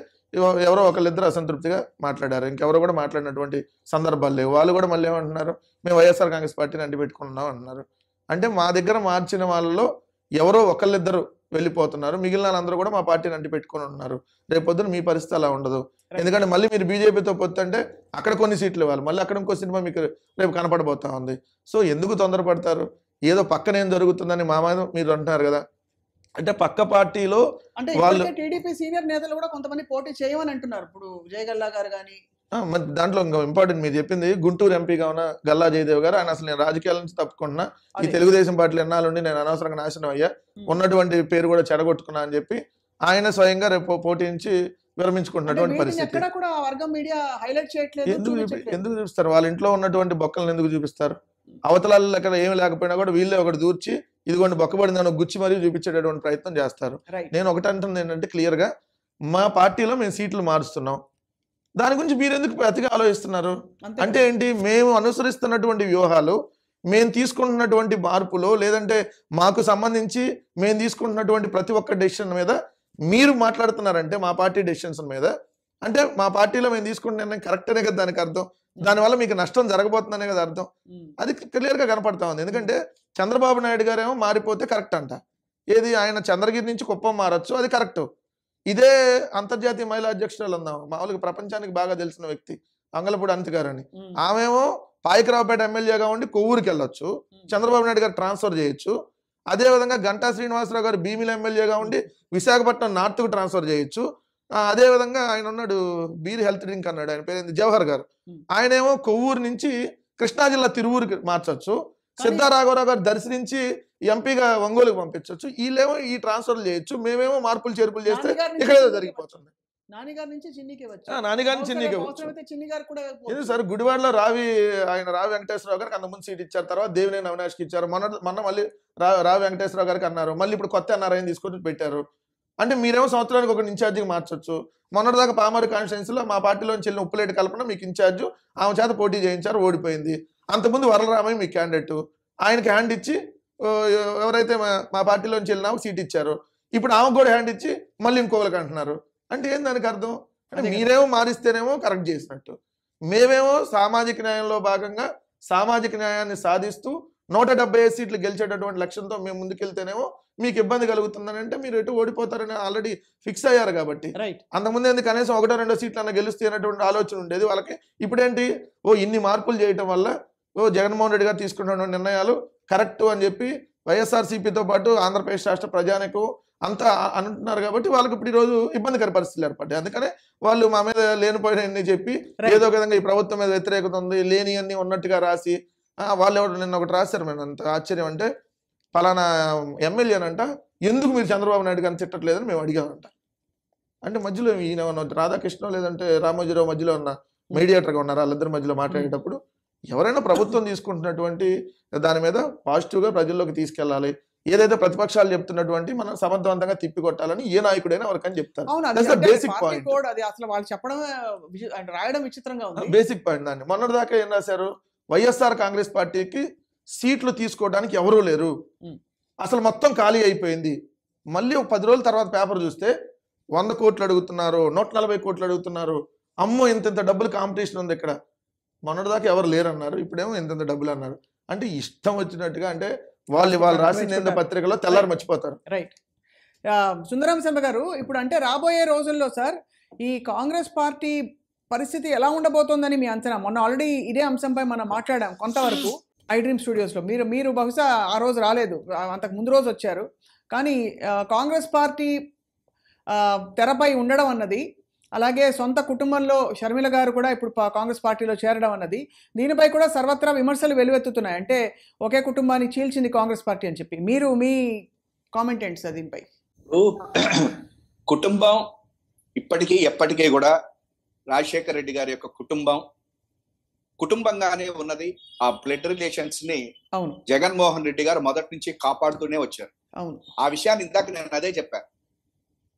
ఎవరో ఒకళ్ళిద్దరు అసంతృప్తిగా మాట్లాడారు, ఇంకెవరో కూడా మాట్లాడినటువంటి సందర్భాలు లేవు. వాళ్ళు కూడా మళ్ళీ ఏమంటున్నారు, మేము వైఎస్ఆర్ కాంగ్రెస్ పార్టీని అంటిపెట్టుకున్నాం అంటున్నారు. అంటే మా దగ్గర మార్చిన వాళ్ళలో ఎవరో ఒకళ్ళిద్దరు వెళ్ళిపోతున్నారు, మిగిలిన వాళ్ళందరూ కూడా మా పార్టీని అంటిపెట్టుకుని ఉన్నారు. రేపొద్దున మీ పరిస్థితి అలా ఉండదు. ఎందుకంటే మళ్ళీ మీరు బీజేపీతో పొత్తు అంటే అక్కడ కొన్ని సీట్లు ఇవ్వాలి, మళ్ళీ అక్కడ ఇంకో సినిమా మీకు రేపు కనపడబోతా ఉంది. సో ఎందుకు తొందరపడతారు? ఏదో పక్కన ఏం జరుగుతుందని మా మీద మీరు అంటున్నారు కదా, అంటే పక్క పార్టీలో అంటే వాళ్ళు టీడీపీ సీనియర్ నేతలు కూడా కొంతమంది పోటీ చేయమని అంటున్నారు. ఇప్పుడు విజయగల్లా గారు కానీ మరి దాంట్లో ఇంకా ఇంపార్టెంట్ మీరు చెప్పింది గుంటూరు ఎంపీగా ఉన్న గల్లా జయదేవ్ గారు, ఆయన అసలు నేను రాజకీయాల నుంచి తప్పుకున్నా, ఈ తెలుగుదేశం పార్టీలు ఎన్నాళ్ళుండి నేను అనవసరంగా నాశనం అయ్యా, ఉన్నటువంటి పేరు కూడా చెడగొట్టుకున్నా అని చెప్పి ఆయన స్వయంగా రేపు పోటీ నుంచి విరమించుకుంటున్నటువంటి పరిస్థితి. ఎందుకు చూపిస్తారు? వాళ్ళ ఇంట్లో ఉన్నటువంటి బొక్కలను ఎందుకు చూపిస్తారు? అవతలాలు అక్కడ ఏమి లేకపోయినా కూడా వీళ్ళే ఒకటి దూర్చి ఇదిగోండి బొక్కబడిందని గుచ్చి మరీ చూపించేటటువంటి ప్రయత్నం చేస్తారు. నేను ఒకటి అంటుంది ఏంటంటే క్లియర్ గా మా పార్టీలో మేము సీట్లు మారుస్తున్నాం, దాని గురించి మీరు ఎందుకు ప్రతిగా ఆలోచిస్తున్నారు? అంటే ఏంటి? మేము అనుసరిస్తున్నటువంటి వ్యూహాలు, మేము తీసుకుంటున్నటువంటి మార్పులు, లేదంటే మాకు సంబంధించి మేము తీసుకుంటున్నటువంటి ప్రతి ఒక్క డెసిషన్ మీద మీరు మాట్లాడుతున్నారంటే మా పార్టీ డెసిషన్స్ మీద, అంటే మా పార్టీలో మేము తీసుకుంటున్న నిర్ణయం కరెక్టనే కదా దానికి అర్థం. దానివల్ల మీకు నష్టం జరగబోతుందనే కదా అర్థం. అది క్లియర్ గా కనపడతా ఉంది. ఎందుకంటే చంద్రబాబు నాయుడు గారు ఏమో మారిపోతే కరెక్ట్ అంట. ఏది ఆయన చంద్రగిరి నుంచి కుప్పం మారచ్చు, అది కరెక్ట్. ఇదే అంతర్జాతీయ మహిళా అధ్యక్షురాలు ఉందాం, మామూలుగా ప్రపంచానికి బాగా తెలిసిన వ్యక్తి అంగలపూడి అనిత గారు అని, ఆమెమో పాయకరావుపేట ఎమ్మెల్యేగా ఉండి కొవ్వూరుకి వెళ్ళొచ్చు, చంద్రబాబు నాయుడు గారు ట్రాన్స్ఫర్ చేయొచ్చు. అదేవిధంగా గంటా శ్రీనివాసరావు గారు భీమిల ఎమ్మెల్యేగా ఉండి విశాఖపట్నం నార్త్కు ట్రాన్స్ఫర్ చేయొచ్చు. అదేవిధంగా ఆయన ఉన్నాడు బీర్ హెల్త్ డ్రింక్ అన్నాడు, ఆయన పేరు జవహర్ గారు, ఆయనేమో కొవ్వూరు నుంచి కృష్ణా జిల్లా తిరువూరుకి మార్చొచ్చు. సిద్ధారాఘవరావు గారు దర్శించి ఎంపీగా ఒంగోలుకి పంపించవచ్చు. వీళ్ళేమో ఈ ట్రాన్స్ఫర్లు చేయొచ్చు, మేమేమో మార్పులు చేర్పులు చేస్తే ఇక్కడ ఏదో జరిగిపోతుంది. నానిగారి నుంచి చిన్నికి ఎందుకు సార్? గుడివాడలో రావి వెంకటేశ్వరరావు గారికి అంతకుముందు సీట్ ఇచ్చారు, తర్వాత దేవినేని అవినాష్కి ఇచ్చారు, మొన్న మళ్ళీ రావి వెంకటేశ్వరరావు గారికి అన్నారు, మళ్ళీ ఇప్పుడు కొత్త అన్నారాయని తీసుకొని పెట్టారు. అంటే మీరేమో సంవత్సరానికి ఒక ఇన్ఛార్జికి మార్చొచ్చు. మొన్నటిదాకా పామరు కాన్స్టిట్యున్సీలో మా పార్టీలోంచి వెళ్ళిన ఉప్పులేటి కల్పన మీకు ఇన్ఛార్జ్, ఆమె చేత పోటీ చేయించారు, ఓడిపోయింది. అంతకుముందు వరలరామయ్య మీ క్యాండిడేట్, ఆయనకి హ్యాండ్ ఇచ్చి ఎవరైతే మా పార్టీలోంచి వెళ్ళినా సీట్ ఇచ్చారు, ఇప్పుడు ఆమెకు కూడా హ్యాండ్ ఇచ్చి మళ్ళీ ఇంకొకరికి అంటున్నారు. అంటే ఏం దానికి అర్థం? అంటే మీరేమో మారిస్తేనేమో కరెక్ట్ చేసినట్టు, మేమేమో సామాజిక న్యాయంలో భాగంగా సామాజిక న్యాయాన్ని సాధిస్తూ 175 సీట్లు గెలిచేటటువంటి లక్ష్యంతో మేము ముందుకెళ్తేనేమో మీకు ఇబ్బంది కలుగుతుందని, అంటే మీరు ఎటు ఓడిపోతారని ఆల్రెడీ ఫిక్స్ అయ్యారు కాబట్టి. అంతకుముందు ఎందుకు కనీసం 1-2 సీట్లన్నా గెలుస్తే అనేటువంటి ఆలోచన ఉండేది వాళ్ళకి. ఇప్పుడేంటి? ఇన్ని మార్పులు చేయటం వల్ల జగన్మోహన్ రెడ్డి గారు తీసుకున్న నిర్ణయాలు కరెక్ట్ అని చెప్పి వైఎస్ఆర్సీపీతో పాటు ఆంధ్రప్రదేశ్ రాష్ట్ర ప్రజానికం అంతా అంటున్నారు కాబట్టి వాళ్ళకి ఇప్పుడు ఈరోజు ఇబ్బందికర పరిస్థితులు ఏర్పడ్డాయి. అందుకనే వాళ్ళు మా మీద లేనిపోయినన్ని చెప్పి ఏదో విధంగా ఈ ప్రభుత్వం మీద వ్యతిరేకత ఉంది, లేని అన్ని ఉన్నట్టుగా రాసి, వాళ్ళు ఎవరు నిన్న ఒకటి రాశారు. మేము అంత ఆశ్చర్యం అంటే, పలానా ఎమ్మెల్యేనంట ఎందుకు మీరు చంద్రబాబు నాయుడు గారిని తిట్టట్లేదని మేము అడిగామంట. అంటే మధ్యలో ఈయన రాధాకృష్ణ లేదంటే రామోజీరావు మధ్యలో ఉన్న మీడియేటర్గా ఉన్నారు, వాళ్ళిద్దరి మధ్యలో మాట్లాడేటప్పుడు ఎవరైనా ప్రభుత్వం తీసుకుంటున్నటువంటి దాని మీద పాజిటివ్గా ప్రజల్లోకి తీసుకెళ్లాలి, ఏదైతే ప్రతిపక్షాలు చెప్తున్నటువంటి మనం సమర్థవంతంగా తిప్పికొట్టాలని ఏ నాయకుడైనా ఎవరికని చెప్తారు. Basic point, basic point. దాన్ని మొన్నటిదాకా ఏం రాశారు? వైఎస్ఆర్ కాంగ్రెస్ పార్టీకి సీట్లు తీసుకోవడానికి ఎవరూ లేరు, అసలు మొత్తం ఖాళీ అయిపోయింది. మళ్ళీ ఒక 10 రోజుల తర్వాత పేపర్ చూస్తే 100 కోట్లు అడుగుతున్నారు, 140 కోట్లు అడుగుతున్నారు. అమ్మో ఇంత డబ్బులు కాంపిటీషన్ ఉంది ఇక్కడ. మొన్నటిదాకా ఎవరు లేరన్నారు, ఇప్పుడేమో ఇంత డబ్బులు అన్నారు. అంటే ఇష్టం వచ్చినట్టుగా, అంటే వాళ్ళు రాసిన పత్రికలో తెల్లారి మర్చిపోతారు. రైట్. సుందరం శర్మ గారు, ఇప్పుడు అంటే రాబోయే రోజుల్లో సార్ ఈ కాంగ్రెస్ పార్టీ పరిస్థితి ఎలా ఉండబోతోందని మీ అంచనా? మొన్న ఆల్రెడీ ఇదే అంశంపై మనం మాట్లాడాం కొంతవరకు ఐ డ్రీమ్ స్టూడియోస్లో. మీరు బహుశా ఆ రోజు రాలేదు, అంతకు ముందు రోజు వచ్చారు. కానీ కాంగ్రెస్ పార్టీ తెరపై ఉండడం అన్నది, అలాగే సొంత కుటుంబంలో షర్మిల గారు కూడా ఇప్పుడు కాంగ్రెస్ పార్టీలో చేరడం అన్నది, దీనిపై కూడా సర్వత్రా విమర్శలు వెలువెత్తుతున్నాయి. అంటే ఒకే కుటుంబాన్ని చీల్చింది కాంగ్రెస్ పార్టీ అని చెప్పి. మీ కామెంట్ ఏంటి సార్ దీనిపై? కుటుంబం ఇప్పటికీ ఎప్పటికీ కూడా రాజశేఖర రెడ్డి గారి యొక్క కుటుంబంగానే ఉన్నది. ఆ బ్లడ్ రిలేషన్స్ ని జగన్మోహన్ రెడ్డి గారు మొదటి నుంచి కాపాడుతూనే వచ్చారు. ఆ విషయాన్ని ఇందాక నేను అదే చెప్పాను.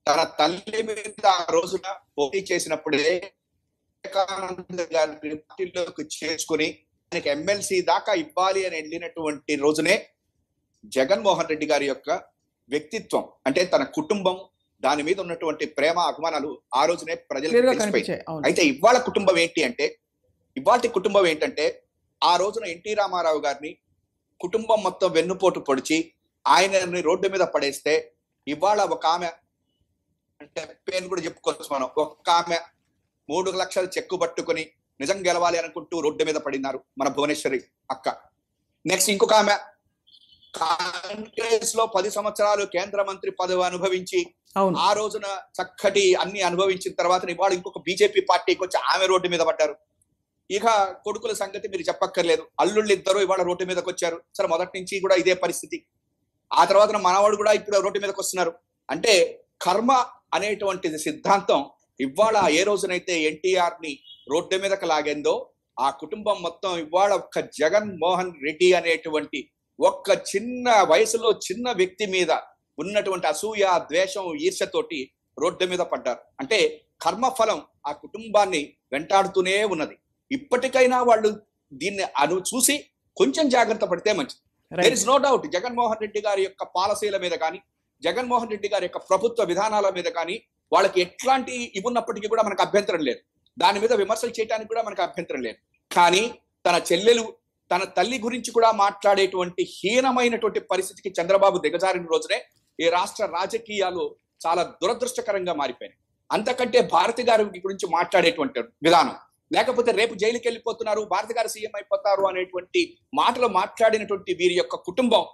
తన తల్లి మీద ఆ రోజున పోటీ చేసినప్పుడే వివేకానంద గారి పార్టీలోకి చేసుకుని ఆయనకి ఎమ్మెల్సీ దాకా ఇవ్వాలి అని వెళ్ళినటువంటి రోజునే జగన్మోహన్ రెడ్డి గారి యొక్క వ్యక్తిత్వం, అంటే తన కుటుంబం, దాని మీద ఉన్నటువంటి ప్రేమ అభిమానాలు ఆ రోజునే ప్రజలకు తెలిసిపోయాయి. అయితే ఇవాళ కుటుంబం ఏంటంటే ఆ రోజున ఎన్టీ రామారావు గారిని కుటుంబం మొత్తం వెన్నుపోటు పొడిచి ఆయనని రోడ్డు మీద పడేస్తే, ఇవాళ ఒక ఆమె, అంటే పేరు కూడా చెప్పుకోవచ్చు మనం, ఒక ఆమె 3 లక్షల చెక్కు పట్టుకుని నిజం గెలవాలి అనుకుంటూ రోడ్డు మీద పడినారు మన భువనేశ్వరి అక్క. నెక్స్ట్ ఇంకొక ఆమె కాంగ్రెస్ లో 10 సంవత్సరాలు కేంద్ర మంత్రి పదవి అనుభవించి అవును. ఆ రోజున చక్కటి అన్ని అనుభవించిన తర్వాత ఇవాళ ఇంకొక బీజేపీ పార్టీకి వచ్చి ఆమె రోడ్డు మీద పడ్డారు. ఇక కొడుకుల సంగతి మీరు చెప్పక్కర్లేదు. అల్లుళ్ళు ఇద్దరు ఇవాళ రోడ్డు మీదకి వచ్చారు. సరే, మొదటి నుంచి కూడా ఇదే పరిస్థితి. ఆ తర్వాత మనవాడు కూడా ఇప్పుడు రోడ్డు మీదకి వస్తున్నారు. అంటే కర్మ అనేటువంటిది సిద్ధాంతం ఇవాళ ఏ రోజునైతే ఎన్టీఆర్ ని రోడ్డు మీదకి లాగేందో ఆ కుటుంబం మొత్తం ఇవాళ ఒక్క జగన్ మోహన్ రెడ్డి అనేటువంటి ఒక్క చిన్న వయసులో చిన్న వ్యక్తి మీద ఉన్నటువంటి అసూయ, ద్వేషం, ఈర్ష్యతోటి రోడ్డు మీద పడ్డారు. అంటే కర్మఫలం ఆ కుటుంబాన్ని వెంటాడుతూనే ఉన్నది. ఇప్పటికైనా వాళ్ళు దీన్ని చూసి కొంచెం జాగ్రత్త పడితే మంచిది. There is no doubt Jaganmohan Reddy గారి యొక్క పాలసీల మీద కానీ, జగన్మోహన్ రెడ్డి గారి యొక్క ప్రభుత్వ విధానాల మీద కానీ వాళ్ళకి ఎట్లాంటి ఇవున్నప్పటికీ కూడా మనకు అభ్యంతరం లేదు. దాని మీద విమర్శలు చేయడానికి కూడా మనకు అభ్యంతరం లేదు. కానీ తన చెల్లెలు, తన తల్లి గురించి కూడా మాట్లాడేటువంటి హీనమైనటువంటి పరిస్థితికి చంద్రబాబు దిగజారిన రోజునే ఈ రాష్ట్ర రాజకీయాలు చాలా దురదృష్టకరంగా మారిపోయినాయి. అంతకంటే భారతి గారి గురించి మాట్లాడేటువంటి విధానం, లేకపోతే రేపు జైలుకి వెళ్ళిపోతున్నారు, భారతి గారు సీఎం అయిపోతారు అనేటువంటి మాటలు మాట్లాడినటువంటి వీరి యొక్క కుటుంబం,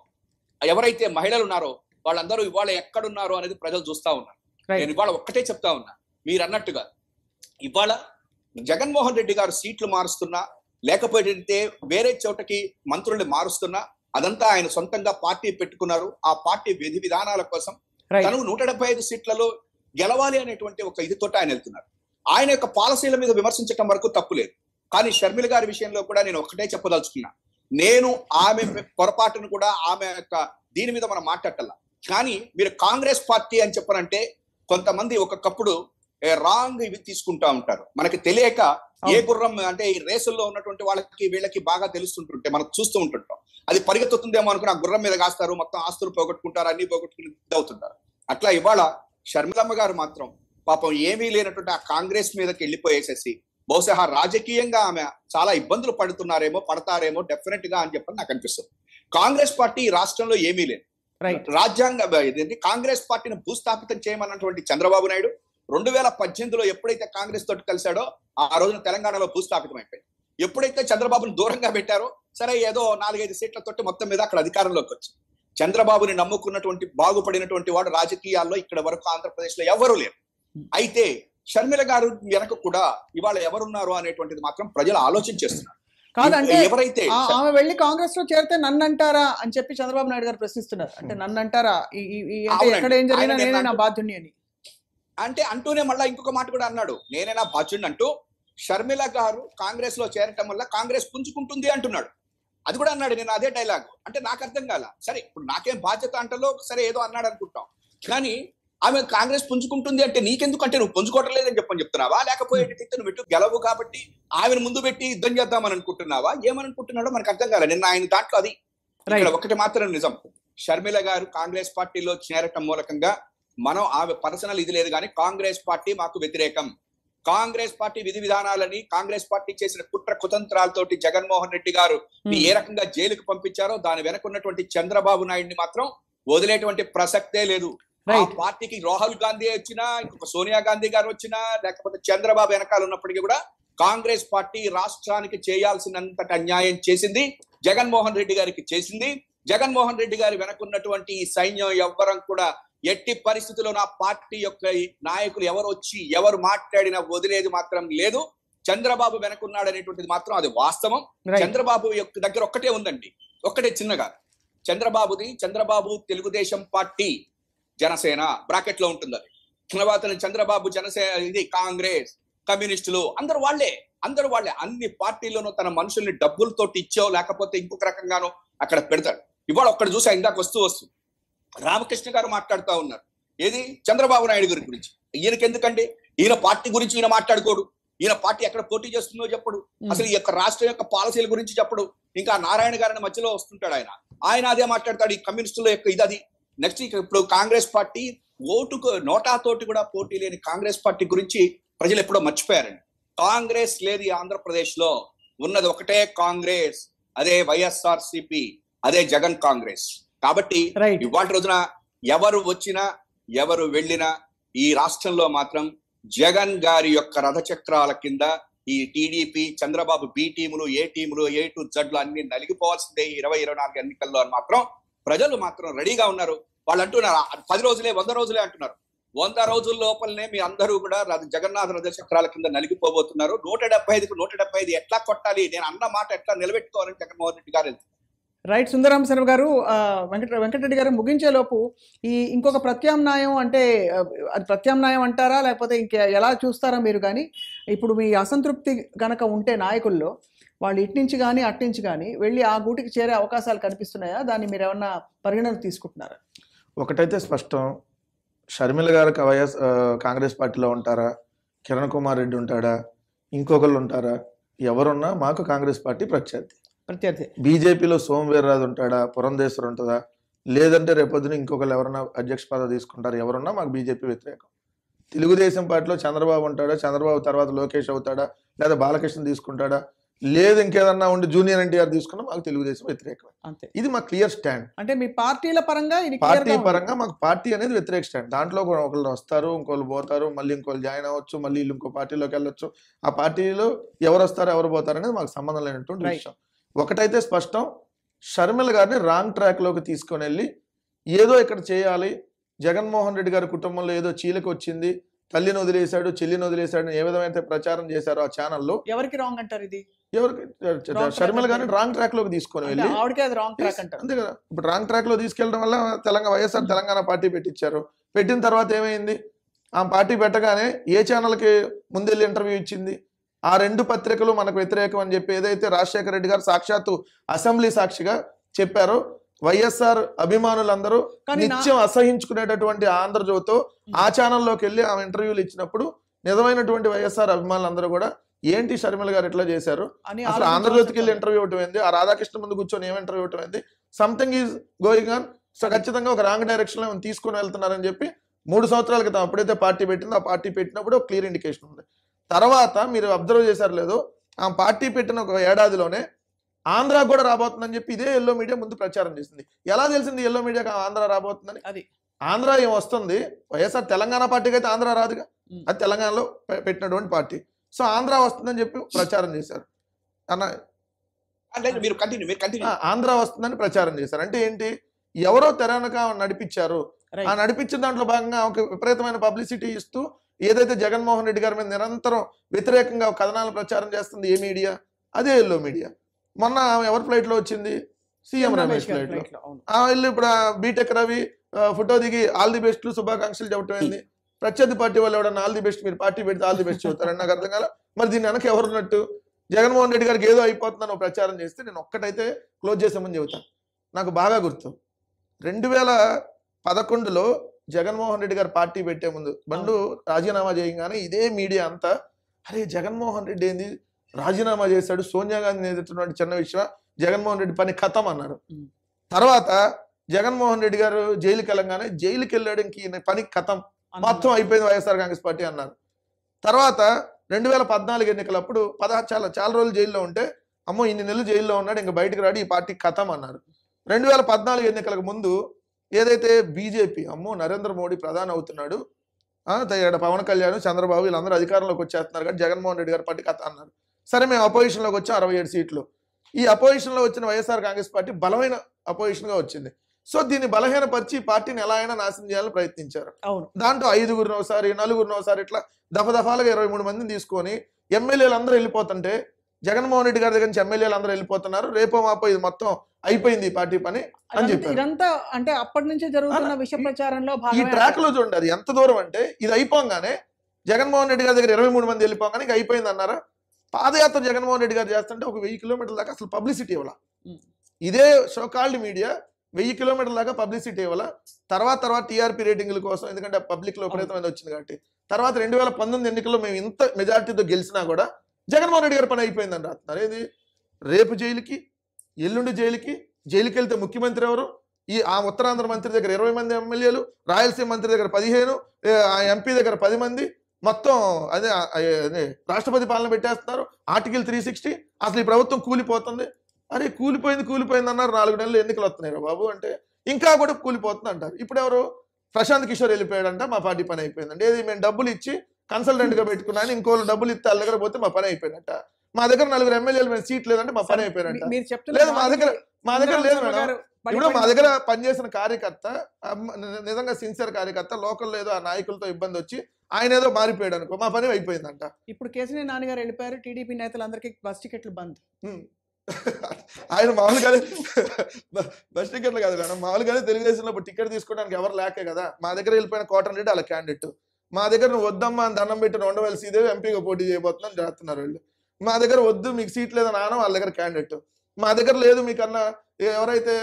ఎవరైతే మహిళలు ఉన్నారో వాళ్ళందరూ ఇవాళ ఎక్కడున్నారో అనేది ప్రజలు చూస్తా ఉన్నారు. నేను ఇవాళ ఒక్కటే చెప్తా ఉన్నా, మీరు అన్నట్టుగా ఇవాళ జగన్మోహన్ రెడ్డి గారు సీట్లు మారుస్తున్నా, లేకపోతే వేరే చోటకి మంత్రుల్ని మారుస్తున్నా, అదంతా ఆయన సొంతంగా పార్టీ పెట్టుకున్నారు. ఆ పార్టీ విధి విధానాల కోసం తను 175 సీట్లలో గెలవాలి అనేటువంటి ఒక ఇదితోటి ఆయన వెళ్తున్నారు. ఆయన యొక్క పాలసీల మీద విమర్శించడం వరకు తప్పు లేదు. కానీ షర్మిల గారి విషయంలో కూడా నేను ఒకటే చెప్పదలుచుకున్నా, నేను ఆమె పొరపాటును కూడా ఆమె యొక్క దీని మీద మనం మాట్లాడాల. కానీ మీరు కాంగ్రెస్ పార్టీ అని చెప్పనంటే కొంతమంది ఒక్కొక్కప్పుడు రాంగ్ ఇవి తీసుకుంటా ఉంటారు. మనకి తెలియక ఏ గుర్రం అంటే ఈ రేసుల్లో ఉన్నటువంటి వాళ్ళకి వీళ్ళకి బాగా తెలుస్తుంటుంటే మనం చూస్తూ ఉంటుంటాం. అది పరిగెత్తుతుందేమో అనుకుని ఆ గుర్రం మీద కాస్తారు, మొత్తం ఆస్తులు పోగొట్టుకుంటారు, అన్ని పోగొట్టుకుని అవుతుంటారు. అట్లా ఇవాళ షర్మిలమ్మ గారు మాత్రం పాపం ఏమీ లేనటువంటి ఆ కాంగ్రెస్ మీదకి వెళ్ళిపోయేసేసి బహుశా రాజకీయంగా ఆమె చాలా ఇబ్బందులు పడతారేమో డెఫినెట్ గా అని చెప్పని నాకు అనిపిస్తుంది. కాంగ్రెస్ పార్టీ రాష్ట్రంలో ఏమీ లేదు. రాజ్యాంగ కాంగ్రెస్ పార్టీని భూస్థాపితం చేయమన్నటువంటి చంద్రబాబు నాయుడు 2018లో ఎప్పుడైతే కాంగ్రెస్ తోటి కలిశాడో ఆ రోజున తెలంగాణలో భూస్థాపితం అయిపోయింది. ఎప్పుడైతే చంద్రబాబుని దూరంగా పెట్టారో సరే ఏదో 4-5 సీట్లతోటి మొత్తం మీద అక్కడ అధికారంలోకి వచ్చి చంద్రబాబుని నమ్ముకున్నటువంటి బాగుపడినటువంటి వాడు రాజకీయాల్లో ఇక్కడ వరకు ఆంధ్రప్రదేశ్ లో ఎవరు లేరు. అయితే షర్మిల గారు వెనక కూడా ఇవాళ ఎవరున్నారు అనేటువంటిది మాత్రం ప్రజలు ఆలోచించేస్తున్నారు. కాదంటే ఎవరైతే ఆమె వెళ్ళి కాంగ్రెస్ లో చేరితే నన్ను అంటారా అని చెప్పి చంద్రబాబు నాయుడు గారు ప్రశ్నిస్తున్నారు. అంటే నన్ను అంటారా, ఎక్కడ ఏం జరిగినా నేనే నా బాధ్యుని అని అంటే అంటూనే మళ్ళా ఇంకొక మాట కూడా అన్నాడు, నేనే నా బాధ్యుని అంటూ. షర్మిల గారు కాంగ్రెస్ లో చేరటం వల్ల కాంగ్రెస్ పుంజుకుంటుంది అంటున్నాడు. అది కూడా అన్నాడు. నేను అదే డైలాగ్ అంటే నాకు అర్థం కాల. సరే, ఇప్పుడు నాకేం బాధ్యత అంటలో సరే ఏదో అన్నాడు అనుకుంటాం. కానీ ఆమె కాంగ్రెస్ పుంజుకుంటుంది అంటే నీకెందుకు, అంటే నువ్వు పుంజుకోవటం లేదని చెప్తున్నావా, లేకపోతే నువ్వు పెట్టు గెలవు కాబట్టి ఆమెను ముందు పెట్టి యుద్ధం చేద్దామని అనుకుంటున్నావా, ఏమనుకుంటున్నాడో మనకు అర్థం కాలే. నిన్న ఆయన దాంట్లో అది ఇక్కడ ఒకటి మాత్రం నిజం, షర్మిల గారు కాంగ్రెస్ పార్టీలో చేరటం మూలకంగా మనం ఆమె పర్సనల్ ఇది లేదు కానీ కాంగ్రెస్ పార్టీ మాకు వ్యతిరేకం. కాంగ్రెస్ పార్టీ విధి విధానాలని, కాంగ్రెస్ పార్టీ చేసిన కుట్ర కుతంత్రాలతోటి జగన్మోహన్ రెడ్డి గారు ఏ రకంగా జైలుకు పంపించారో దాని వెనక ఉన్నటువంటి చంద్రబాబు నాయుడిని మాత్రం వదిలేటువంటి ప్రసక్తే లేదు. ఆ పార్టీకి రాహుల్ గాంధీ వచ్చినా, ఇంకొక సోనియా గాంధీ గారు వచ్చినా, లేకపోతే చంద్రబాబు వెనకాల ఉన్నప్పటికీ కూడా కాంగ్రెస్ పార్టీ రాష్ట్రానికి చేయాల్సినంతటి అన్యాయం చేసింది, జగన్మోహన్ రెడ్డి గారికి చేసింది. జగన్మోహన్ రెడ్డి గారి వెనకున్నటువంటి ఈ సైన్యం ఎవ్వరం కూడా ఎట్టి పరిస్థితుల్లో నా పార్టీ యొక్క నాయకులు ఎవరు వచ్చి ఎవరు మాట్లాడినా వదిలేది మాత్రం లేదు. చంద్రబాబు వెనకున్నాడు అనేటువంటిది మాత్రం అది వాస్తవం. చంద్రబాబు యొక్క దగ్గర ఒక్కటే ఉందండి, ఒక్కటే చిన్నగా, చంద్రబాబు తెలుగుదేశం పార్టీ జనసేన బ్రాకెట్ లో ఉంటుంది. అది తర్వాత చంద్రబాబు జనసేన, ఇది కాంగ్రెస్, కమ్యూనిస్టులు అందరూ వాళ్ళే. అన్ని పార్టీల్లోనూ తన మనుషుల్ని డబ్బులతోటి ఇచ్చో లేకపోతే ఇంకొక రకంగానో అక్కడ పెడతాడు. ఇవాళ ఒక్కడ చూసా, ఇందాక వస్తూ రామకృష్ణ గారు మాట్లాడుతూ ఉన్నారు ఏది చంద్రబాబు నాయుడు గారి గురించి. ఈయనకి ఎందుకండి, ఈయన పార్టీ గురించి ఈయన మాట్లాడుకోడు, ఈయన పార్టీ ఎక్కడ పోటీ చేస్తుందో చెప్పడు, అసలు ఈ యొక్క రాష్ట్రం యొక్క పాలసీల గురించి చెప్పడు. ఇంకా నారాయణ గారిని మధ్యలో వస్తుంటాడు ఆయన అదే మాట్లాడతాడు, ఈ కమ్యూనిస్టుల యొక్క ఇది అది. నెక్స్ట్ ఇప్పుడు కాంగ్రెస్ పార్టీ ఓటుకు నోటాతోటి కూడా పోటీ లేని కాంగ్రెస్ పార్టీ గురించి ప్రజలు ఎప్పుడో మర్చిపోయారండి. కాంగ్రెస్ లేదు ఈ ఆంధ్రప్రదేశ్ లో, ఉన్నది ఒకటే కాంగ్రెస్, అదే వైఎస్ఆర్సిపి, అదే జగన్ కాంగ్రెస్. కాబట్టి ఇవాళ రోజున ఎవరు వచ్చినా ఎవరు వెళ్ళినా ఈ రాష్ట్రంలో మాత్రం జగన్ గారి యొక్క రథచక్రాల కింద ఈ టీడీపీ, చంద్రబాబు బి టీములు, ఏ టీములు, A to Z అన్ని నలిగిపోవాల్సిందే 2024 ఎన్నికల్లో అని మాత్రం ప్రజలు మాత్రం రెడీగా ఉన్నారు. వాళ్ళు అంటున్నారు 10 రోజులే 100 రోజులే అంటున్నారు. 100 రోజుల లోపలనే మీ అందరూ కూడా జగన్నాథ రథ చక్రాల కింద నలిగిపోబోతున్నారు. 175కు 175 ఎట్లా కొట్టాలి, నేను అన్న మాట ఎట్లా నిలబెట్టుకోవాలని జగన్మోహన్ రెడ్డి గారు. రైట్ సుందరరామ శర్మ గారు, వెంకటరెడ్డి గారు ముగించే లోపు ఇంకొక ప్రత్యామ్నాయం అంటే అది ప్రత్యామ్నాయం అంటారా లేకపోతే ఎలా చూస్తారా మీరు? కానీ ఇప్పుడు మీ అసంతృప్తి గనక ఉంటే నాయకుల్లో వాళ్ళు ఇట్నుంచి కానీ అట్నుంచి కానీ వెళ్ళి ఆ గూటికి చేరే అవకాశాలు కనిపిస్తున్నాయా? దాన్ని మీరు ఏమన్నా పరిగణన తీసుకుంటున్నారా? ఒకటైతే స్పష్టం, షర్మిల గారు కాంగ్రెస్ పార్టీలో ఉంటారా, కిరణ్ కుమార్ రెడ్డి ఉంటాడా, ఇంకొకళ్ళు ఉంటారా, ఎవరున్నా మాకు కాంగ్రెస్ పార్టీ ప్రత్యర్థి. బీజేపీలో సోమవీర్రాజు ఉంటాడా, పురంధేశ్వర్ ఉంటుందా, లేదంటే రేపొద్దున ఇంకొకళ్ళు ఎవరన్నా అధ్యక్ష పదవి తీసుకుంటారు, ఎవరున్నా మాకు బీజేపీ వ్యతిరేకం. తెలుగుదేశం పార్టీలో చంద్రబాబు ఉంటాడా, చంద్రబాబు తర్వాత లోకేష్ అవుతాడా, లేదా బాలకృష్ణ తీసుకుంటాడా, లేదు ఇంకేదన్నా ఉండి జూనియర్ ఎన్టీఆర్ తీసుకున్నా మాకు తెలుగుదేశం వ్యతిరేకం. అంతే, ఇది మా క్లియర్ స్టాండ్. అంటే మీ పార్టీల పరంగా పార్టీ పరంగా మాకు పార్టీ అనేది వ్యతిరేక స్టాండ్. దాంట్లో ఒకళ్ళు వస్తారు, ఇంకోళ్ళు పోతారు, మళ్ళీ ఇంకోళ్ళు జాయిన్ అవ్వచ్చు, మళ్ళీ వీళ్ళు ఇంకో పార్టీలోకి వెళ్ళొచ్చు. ఆ పార్టీలో ఎవరు వస్తారు ఎవరు పోతారు అనేది మాకు సంబంధం లేనటువంటి విషయం. ఒకటైతే స్పష్టం, షర్మిల గారిని రాంగ్ ట్రాక్ లోకి తీసుకొని వెళ్ళి ఏదో ఇక్కడ చేయాలి, జగన్మోహన్ రెడ్డి గారి కుటుంబంలో ఏదో చీలకు వచ్చింది, తల్లిని వదిలేశాడు, చెల్లిని వదిలేశాడు, ఏ విధమైతే ప్రచారం చేశారో ఆ ఛానల్లో. ఎవరికి రాంగ్ అంటారు? ఇది ఎవరికి? షర్మిల గారిని రాంగ్ ట్రాక్ లోకి తీసుకొని వెళ్ళి, అంతే కదా. ఇప్పుడు రాంగ్ ట్రాక్ లో తీసుకెళ్ళడం వల్ల వైఎస్ఆర్ తెలంగాణ పార్టీ పెట్టించారు. పెట్టిన తర్వాత ఏమైంది, ఆ పార్టీ పెట్టగానే ఏ ఛానల్కి ముందెళ్ళి ఇంటర్వ్యూ ఇచ్చింది, ఆ 2 పత్రికలు మనకు వ్యతిరేకం అని చెప్పి ఏదైతే రాజశేఖర రెడ్డి గారు సాక్షాత్తు అసెంబ్లీ సాక్షిగా చెప్పారో, వైఎస్ఆర్ అభిమానులందరూ నిత్యం అసహించుకునేటటువంటి ఆంధ్రజ్యోతితో ఆ ఛానల్లోకి వెళ్ళి ఆమె ఇంటర్వ్యూలు ఇచ్చినప్పుడు నిజమైనటువంటి వైఎస్ఆర్ అభిమానులందరూ కూడా ఏంటి షర్మిల గారు ఎట్లా చేశారు, అసలు ఆంధ్రజ్యోతికి వెళ్ళి ఇంటర్వ్యూ ఇవ్వటం ఏంది, ఆ రాధాకృష్ణ ముందు కూర్చొని ఏం ఇంటర్వ్యూ ఇవ్వటం ఏంది, something is going on. So ఖచ్చితంగా ఒక రాంగ్ డైరెక్షన్ లో తీసుకుని వెళ్తున్నారని చెప్పి 3 సంవత్సరాల క్రితం అప్పుడైతే పార్టీ పెట్టిందో ఆ పార్టీ పెట్టినప్పుడు ఒక క్లియర్ ఇండికేషన్ ఉంది. తర్వాత మీరు అబ్జర్వ్ చేశారు లేదో, ఆ పార్టీ పెట్టిన ఒక ఏడాదిలోనే ఆంధ్రాకు కూడా రాబోతుందని చెప్పి ఇదే ఎల్లో మీడియా ముందు ప్రచారం చేసింది. ఎలా తెలిసింది ఎల్లో మీడియాకి ఆంధ్ర రాబోతుందని? అది ఆంధ్ర ఏం వస్తుంది, వైఎస్ఆర్ తెలంగాణ పార్టీకి అయితే ఆంధ్ర రాదుగా, అది తెలంగాణలో పెట్టినటువంటి పార్టీ. సో ఆంధ్ర వస్తుందని చెప్పి ప్రచారం చేశారు అన్న, ఆంధ్ర వస్తుందని ప్రచారం చేశారు. అంటే ఏంటి, ఎవరో తెరనక నడిపించారు, ఆ నడిపించిన దాంట్లో భాగంగా ఒక విపరీతమైన పబ్లిసిటీ ఇస్తూ ఏదైతే జగన్మోహన్ రెడ్డి గారి మీద నిరంతరం వ్యతిరేకంగా కథనాలు ప్రచారం చేస్తుంది ఏ మీడియా, అదే ఎల్లో మీడియా. మొన్న ఎవరి ఫ్లైట్ లో వచ్చింది, సీఎం రమేష్ ఫ్లైట్ లో. వీళ్ళు ఇప్పుడు బీటెక్ రవి ఫోటో దిగి ఆల్ ది బెస్ట్ శుభాకాంక్షలు చెప్పటమైంది. ప్రత్యర్థి పార్టీ వాళ్ళు ఎవడన్నా ఆల్ ది బెస్ట్, మీరు పార్టీ పెడితే ఆల్ ది బెస్ట్ చెబుతారని నాకు అర్థం కాల. మరి దీన్ని వెనక ఎవరున్నట్టు, జగన్మోహన్ రెడ్డి గారికి ఏదో అయిపోతుందని ప్రచారం చేస్తే నేను ఒక్కటైతే క్లోజ్ చేసామని చెబుతాను. నాకు బాగా గుర్తు, 2011లో జగన్మోహన్ రెడ్డి గారు పార్టీ పెట్టే ముందు బండు రాజీనామా చేయగానే ఇదే మీడియా అంతా అరే జగన్మోహన్ రెడ్డి ఏంది రాజీనామా చేశాడు, సోనియా గాంధీ నేతృత్వంలో చిన్న విషయం, జగన్మోహన్ రెడ్డి పని ఖతం అన్నారు. తర్వాత జగన్మోహన్ రెడ్డి గారు జైలుకి వెళ్ళగానే జైలుకి వెళ్ళాడు, ఇంక పని ఖతం, మొత్తం అయిపోయింది వైఎస్ఆర్ కాంగ్రెస్ పార్టీ అన్నారు. తర్వాత 2014 ఎన్నికలప్పుడు చాలా రోజులు జైల్లో ఉంటే అమ్మో ఇన్ని నెలలు జైల్లో ఉన్నాడు, ఇంకా బయటకు రాడు, ఈ పార్టీ ఖతం అన్నారు. 2014 ఎన్నికలకు ముందు ఏదైతే బీజేపీ అమ్మో నరేంద్ర మోడీ ప్రధాని అవుతున్నాడు, పవన్ కళ్యాణ్ చంద్రబాబు వీళ్ళందరూ అధికారంలోకి వచ్చేస్తున్నారు కానీ జగన్మోహన్ రెడ్డి గారి పార్టీ ఖతం అన్నారు. సరే మేము అపోజిషన్లోకి వచ్చాం 67 సీట్లు. ఈ అపోజిషన్లో వచ్చిన వైఎస్ఆర్ కాంగ్రెస్ పార్టీ బలమైన అపోజిషన్గా వచ్చింది. సో దీన్ని బలహీనపరిచి పార్టీని ఎలా అయినా నాశనం చేయాలని ప్రయత్నించారు. దాంట్లో 5గురిని ఒకసారి 4గురిని ఒకసారి ఇట్లా దఫదఫాలుగా 23 మందిని తీసుకొని ఎమ్మెల్యేలు అందరూ వెళ్ళిపోతుంటే జగన్మోహన్ రెడ్డి గారి దగ్గర నుంచి ఎమ్మెల్యేలు అందరూ వెళ్ళిపోతున్నారు, రేపో మాపో ఇది మొత్తం అయిపోయింది ఈ పార్టీ పని అని చెప్పారు. ఇదంతా అంటే అప్పటి నుంచి జరుగుతున్న విష ప్రచారంలో ఈ ట్రాక్ లో చూడండి అది ఎంత దూరం అంటే, ఇది అయిపోగానే జగన్మోహన్ రెడ్డి గారి దగ్గర 23 మంది వెళ్ళిపోగానే ఇక అయిపోయింది అన్నారా. పాదయాత్ర జగన్మోహన్ రెడ్డి గారు చేస్తుంటే ఒక 1000 కిలోమీటర్ల దాకా అసలు పబ్లిసిటీ ఇవ్వాల, ఇదే షోకాల్డ్ మీడియా 1000 కిలోమీటర్ల దాకా పబ్లిసిటీ ఇవ్వాల. తర్వాత టీఆర్పీ రేటింగ్ల కోసం, ఎందుకంటే పబ్లిక్ లో విపరీతమైన వచ్చింది కాబట్టి. తర్వాత 2019 ఎన్నికల్లో మేము ఇంత మెజార్టీతో గెలిచినా కూడా జగన్మోహన్ రెడ్డి గారి పని అయిపోయిందని రాస్తున్నారు. ఏది రేపు జైలుకి, ఎల్లుండి జైలుకి వెళ్తే ముఖ్యమంత్రి ఎవరు, ఆ ఉత్తరాంధ్ర మంత్రి దగ్గర 20 మంది ఎమ్మెల్యేలు, రాయలసీమ మంత్రి దగ్గర 15, ఎంపీ దగ్గర 10 మంది, మొత్తం అదే రాష్ట్రపతి పాలన పెట్టేస్తున్నారు. ఆర్టికల్ 360, అసలు ఈ ప్రభుత్వం కూలిపోతుంది. అరే కూలిపోయింది అన్నారు, 4 నెలలు ఎన్నికలు వస్తున్నాయి బాబు అంటే ఇంకా కూడా కూలిపోతుంది అంటారు. ఇప్పుడు ఎవరు, ప్రశాంత్ కిషోర్ వెళ్ళిపోయాడంట, మా పార్టీ పని అయిపోయిందండి. ఏది మేము డబ్బులు ఇచ్చి కన్సల్టెంట్ గా పెట్టుకున్నాను, ఇంకోళ్ళు డబ్బులు ఇస్తే వాళ్ళ దగ్గర పోతే మా పని అయిపోయినట్ట. మా దగ్గర 4 ఎమ్మెల్యేలు మేము సీట్ లేదంటే మా పని అయిపోయినట్ట. మీరు లేదు మా దగ్గర లేదు శర్మ మేడం. గారు ఇప్పుడు మా దగ్గర పనిచేసిన కార్యకర్త నిజంగా సిన్సియర్ కార్యకర్త లోకల్లో ఏదో ఆ నాయకులతో ఇబ్బంది వచ్చి ఆయన ఏదో మారిపోయాడు అనుకో, మా పని అయిపోయిందంట. ఇప్పుడు కేసీఆర్ నాన్నగారు వెళ్ళిపోయారు, టీడీపీ నేతలందరికీ బస్ టికెట్లు బంద్. ఆయన మామూలుగానే బస్ టికెట్లు కాదు మేడం, మామూలుగానే తెలుగుదేశంలో టికెట్ తీసుకోవడానికి ఎవరు లేకే కదా. మా దగ్గర వెళ్ళిపోయిన కోటరెడ్డి వాళ్ళ క్యాండిడేట్, మా దగ్గర నువ్వు వద్దమ్మా అని దండం పెట్టి ఉండవలసి ఇదే ఎంపీగా పోటీ చేయబోతుందని చేస్తున్నారు వాళ్ళు. మా దగ్గర వద్దు మీకు సీట్ లేదని ఆనం వాళ్ళ దగ్గర క్యాండిడేట్, మా దగ్గర లేదు మీకన్నా ఎవరైతే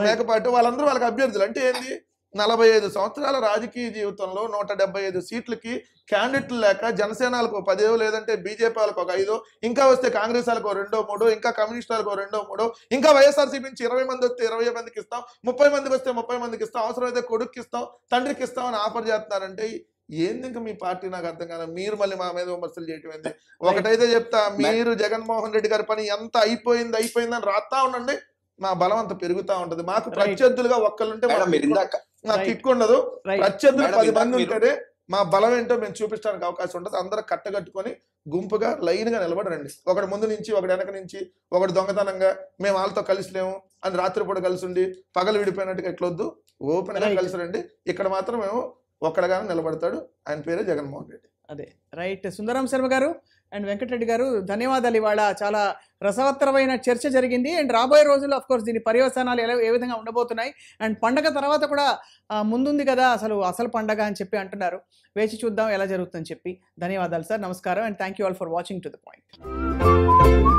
మేకపాటి వాళ్ళందరూ వాళ్ళకి అభ్యర్థులు. అంటే ఏంది, 45 సంవత్సరాల రాజకీయ జీవితంలో 175 సీట్లకి క్యాండిడేట్లు లేక జనసేనలకు 10 లేదంటే బీజేపీ వాళ్ళకు ఒక 5, ఇంకా వస్తే కాంగ్రెస్ వాళ్ళకు 2-3, ఇంకా కమ్యూనిస్ట్ వాళ్ళకు 2-3, ఇంకా వైఎస్ఆర్సీపీ నుంచి 20 మంది వస్తే 20 మందికి ఇస్తాం, 30 మందికి వస్తే 30 మందికి ఇస్తాం, అవసరమైతే కొడుక్కి ఇస్తాం, తండ్రికి ఇస్తాం అని ఆఫర్ చేస్తున్నారంటే ఏంది ఇంకా మీ పార్టీ నాకు అర్థం కాదు. మీరు మళ్ళీ మా మీద విమర్శలు చేయటం ఏంది? ఒకటైతే చెప్తా, మీరు జగన్మోహన్ రెడ్డి గారి పని ఎంత అయిపోయిందని రాస్తా ఉండండి, మా బలం అంత పెరుగుతా ఉంటది. మాకు ప్రత్యర్థులుగా ఒక్కరుంటే నాకు కిక్ ఉండదు, ప్రత్యర్థులు 10 మంది ఉంటేనే మా బలం ఏంటో మేము చూపించడానికి అవకాశం ఉంటుంది. అందరూ కట్టగట్టుకొని గుంపుగా లైన్ గా నిలబడరండి, ఒకటి ముందు నుంచి ఒకటి వెనక నుంచి, ఒకటి దొంగతనంగా మేము వాళ్ళతో కలిసిలేము అని రాత్రిపూట కలిసి ఉండి పగలు విడిపోయినట్టుగా ఎట్లొద్దు, ఓపెన్ గా కలిసి రండి. ఇక్కడ మాత్రం మేము ఒక్కడగానే నిలబడతాడు, ఆయన పేరే జగన్మోహన్ రెడ్డి. అదే రైట్. సుందరం శర్మ గారు అండ్ వెంకటరెడ్డి గారు ధన్యవాదాలు. ఇవాళ చాలా రసవత్తరమైన చర్చ జరిగింది అండ్ రాబోయే రోజుల్లో అఫ్ కోర్స్ దీని పర్యవసానాలు ఏ విధంగా ఉండబోతున్నాయి అండ్ పండగ తర్వాత కూడా ముందుంది కదా అసలు పండగ అని చెప్పి అంటున్నారు. వేచి చూద్దాం ఎలా జరుగుతుందని చెప్పి. ధన్యవాదాలు సార్, నమస్కారం and thank you all for watching to the point.